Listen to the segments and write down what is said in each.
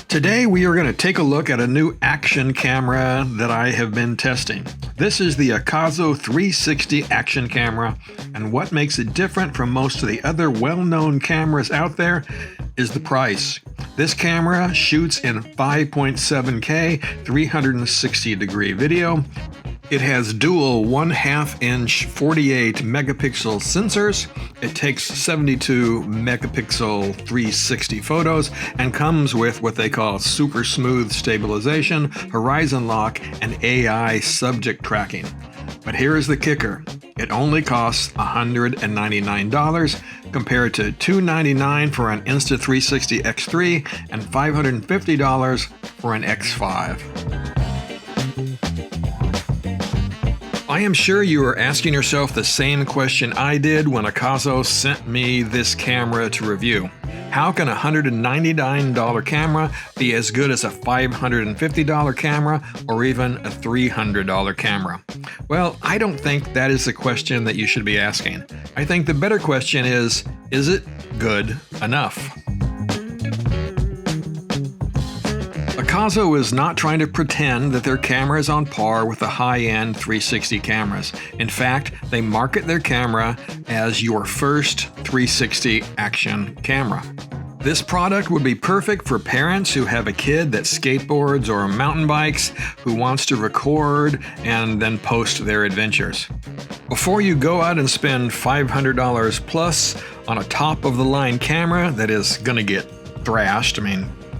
Today we are going to take a look at a new action camera that I have been testing. This is the Akaso 360 action camera, and what makes it different from most of the other well-known cameras out there is the price. This camera shoots in 5.7K 360 degree video. It has dual 1/2 inch 48 megapixel sensors. It takes 72 megapixel 360 photos and comes with what they call super smooth stabilization, horizon lock, and AI subject tracking. But here's the kicker. It only costs $199 compared to $299 for an Insta360 X3 and $550 for an X5. I am sure you are asking yourself the same question I did when Akaso sent me this camera to review. How can a $199 camera be as good as a $550 camera or even a $300 camera? Well, I don't think that is the question that you should be asking. I think the better question is it good enough? Akaso is not trying to pretend that their camera is on par with the high-end 360 cameras. In fact, they market their camera as your first 360 action camera. This product would be perfect for parents who have a kid that skateboards or mountain bikes who wants to record and then post their adventures. Before you go out and spend $500 plus on a top-of-the-line camera that is going to get thrashed,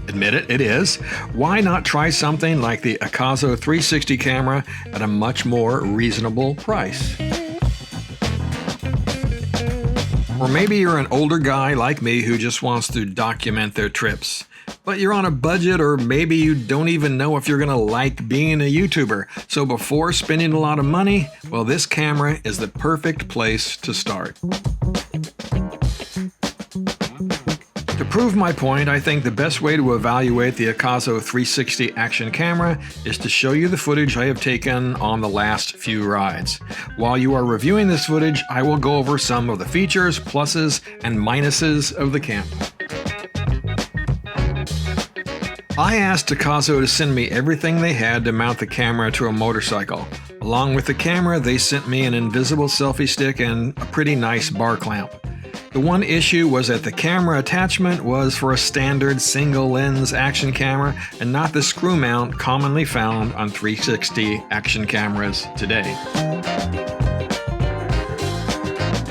admit it, it is. Why not try something like the Akaso 360 camera at a much more reasonable price? Or maybe you're an older guy like me who just wants to document their trips. But you're on a budget, or maybe you don't even know if you're going to like being a YouTuber. So before spending a lot of money, well, this camera is the perfect place to start. To prove my point, I think the best way to evaluate the Akaso 360 action camera is to show you the footage I have taken on the last few rides. While you are reviewing this footage, I will go over some of the features, pluses, and minuses of the camera. I asked Akaso to send me everything they had to mount the camera to a motorcycle. Along with the camera, they sent me an invisible selfie stick and a pretty nice bar clamp. The one issue was that the camera attachment was for a standard single lens action camera and not the screw mount commonly found on 360 action cameras today.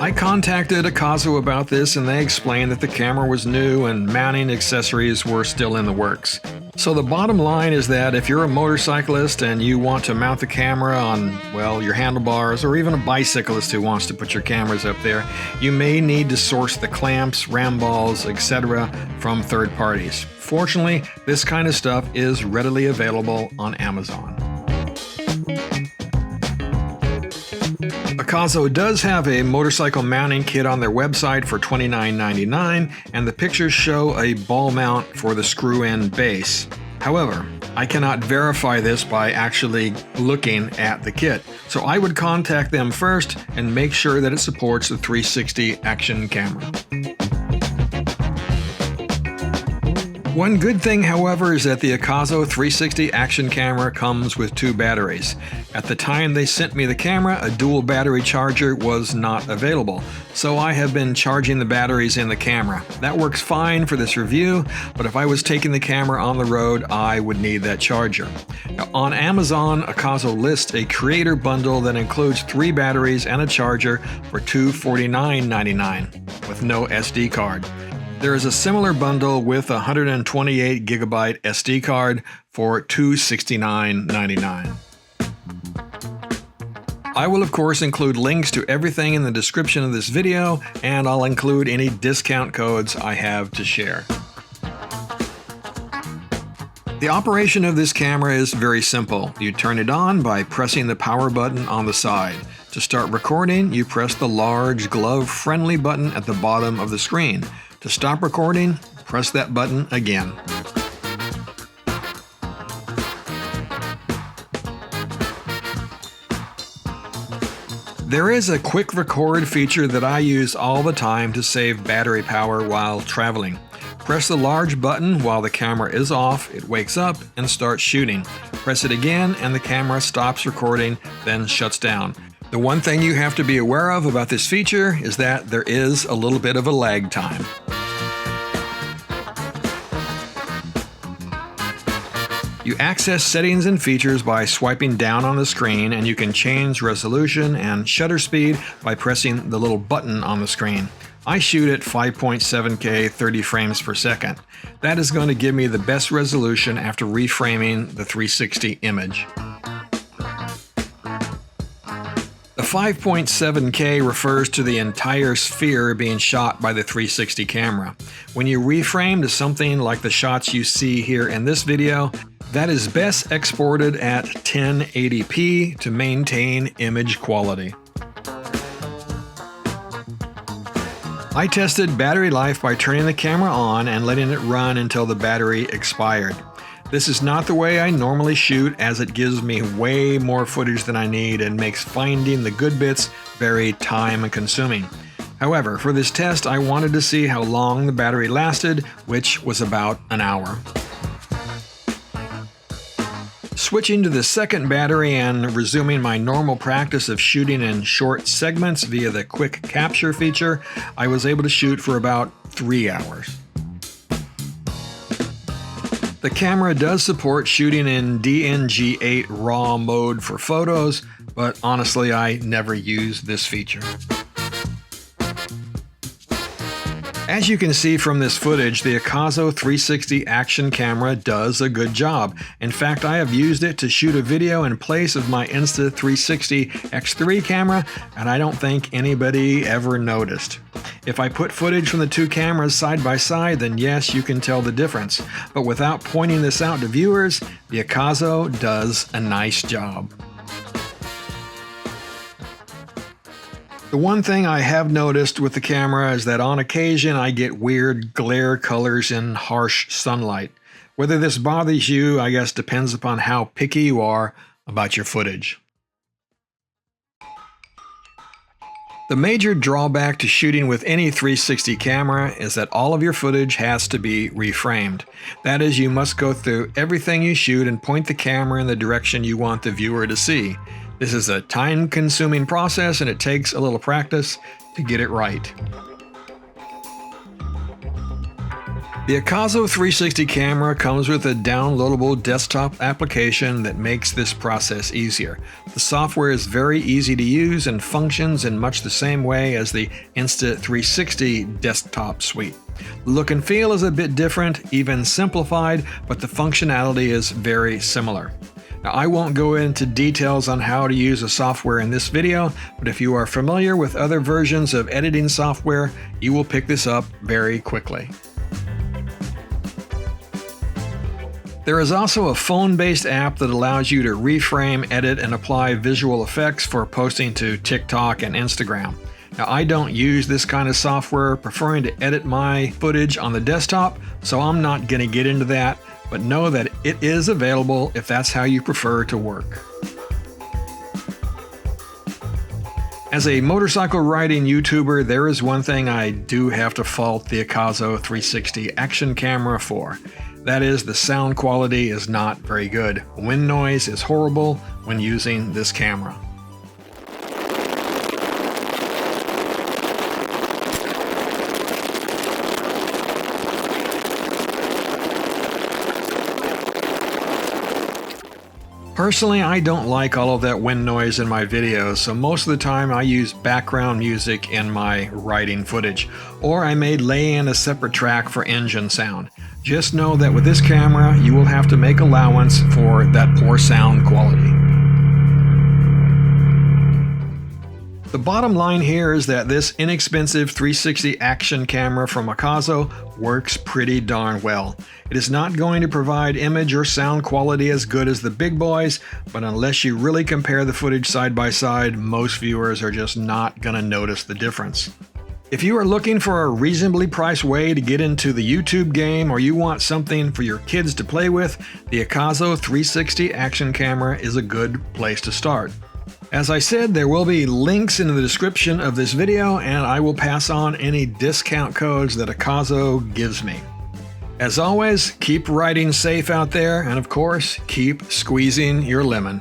I contacted Akaso about this and they explained that the camera was new and mounting accessories were still in the works. So the bottom line is that if you're a motorcyclist and you want to mount the camera on, well, your handlebars, or even a bicyclist who wants to put your cameras up there, you may need to source the clamps, ram balls, etc. from third parties. Fortunately, this kind of stuff is readily available on Amazon. Akaso does have a motorcycle mounting kit on their website for $29.99, and the pictures show a ball mount for the screw-in base. However, I cannot verify this by actually looking at the kit, so I would contact them first and make sure that it supports the 360 action camera. One good thing, however, is that the Akaso 360 action camera comes with 2 batteries. At the time they sent me the camera, a dual battery charger was not available, so I have been charging the batteries in the camera. That works fine for this review, but if I was taking the camera on the road, I would need that charger. Now, on Amazon, Akaso lists a creator bundle that includes 3 batteries and a charger for $249.99 with no SD card. There is a similar bundle with a 128 gigabyte SD card for $269.99. I will of course include links to everything in the description of this video, and I'll include any discount codes I have to share. The operation of this camera is very simple. You turn it on by pressing the power button on the side. To start recording, you press the large glove-friendly button at the bottom of the screen. To stop recording, press that button again. There is a quick record feature that I use all the time to save battery power while traveling. Press the large button while the camera is off, it wakes up and starts shooting. Press it again and the camera stops recording, then shuts down. The one thing you have to be aware of about this feature is that there is a little bit of a lag time. You access settings and features by swiping down on the screen, and you can change resolution and shutter speed by pressing the little button on the screen. I shoot at 5.7K 30 frames per second. That is going to give me the best resolution after reframing the 360 image. The 5.7K refers to the entire sphere being shot by the 360 camera. When you reframe to something like the shots you see here in this video, that is best exported at 1080p to maintain image quality. I tested battery life by turning the camera on and letting it run until the battery expired. This is not the way I normally shoot, as it gives me way more footage than I need and makes finding the good bits very time consuming. However, for this test I wanted to see how long the battery lasted, which was about an hour. Switching to the second battery and resuming my normal practice of shooting in short segments via the quick capture feature, I was able to shoot for about 3 hours. The camera does support shooting in DNG8 RAW mode for photos, but honestly I never use this feature. As you can see from this footage, the Akaso 360 action camera does a good job. In fact, I have used it to shoot a video in place of my Insta360 X5 camera, and I don't think anybody ever noticed. If I put footage from the two cameras side by side, then yes, you can tell the difference. But without pointing this out to viewers, the Akaso does a nice job. The one thing I have noticed with the camera is that on occasion I get weird glare colors in harsh sunlight. Whether this bothers you, I guess, depends upon how picky you are about your footage. The major drawback to shooting with any 360 camera is that all of your footage has to be reframed. That is, you must go through everything you shoot and point the camera in the direction you want the viewer to see. This is a time-consuming process and it takes a little practice to get it right. The Akaso 360 camera comes with a downloadable desktop application that makes this process easier. The software is very easy to use and functions in much the same way as the Insta360 desktop suite. The look and feel is a bit different, even simplified, but the functionality is very similar. Now, I won't go into details on how to use the software in this video, but if you are familiar with other versions of editing software, you will pick this up very quickly. There is also a phone-based app that allows you to reframe, edit, and apply visual effects for posting to TikTok and Instagram. Now, I don't use this kind of software, preferring to edit my footage on the desktop, so I'm not going to get into that, but know that it is available if that's how you prefer to work. As a motorcycle riding YouTuber, there is one thing I do have to fault the Akaso 360 action camera for. That is, the sound quality is not very good. Wind noise is horrible when using this camera. Personally, I don't like all of that wind noise in my videos, so most of the time I use background music in my riding footage, or I may lay in a separate track for engine sound. Just know that with this camera, you will have to make allowance for that poor sound quality. The bottom line here is that this inexpensive 360 action camera from Akaso works pretty darn well. It is not going to provide image or sound quality as good as the big boys, but unless you really compare the footage side by side, most viewers are just not going to notice the difference. If you are looking for a reasonably priced way to get into the YouTube game, or you want something for your kids to play with, the Akaso 360 action camera is a good place to start. As I said, there will be links in the description of this video, and I will pass on any discount codes that Akaso gives me. As always, keep riding safe out there, and of course, keep squeezing your lemon.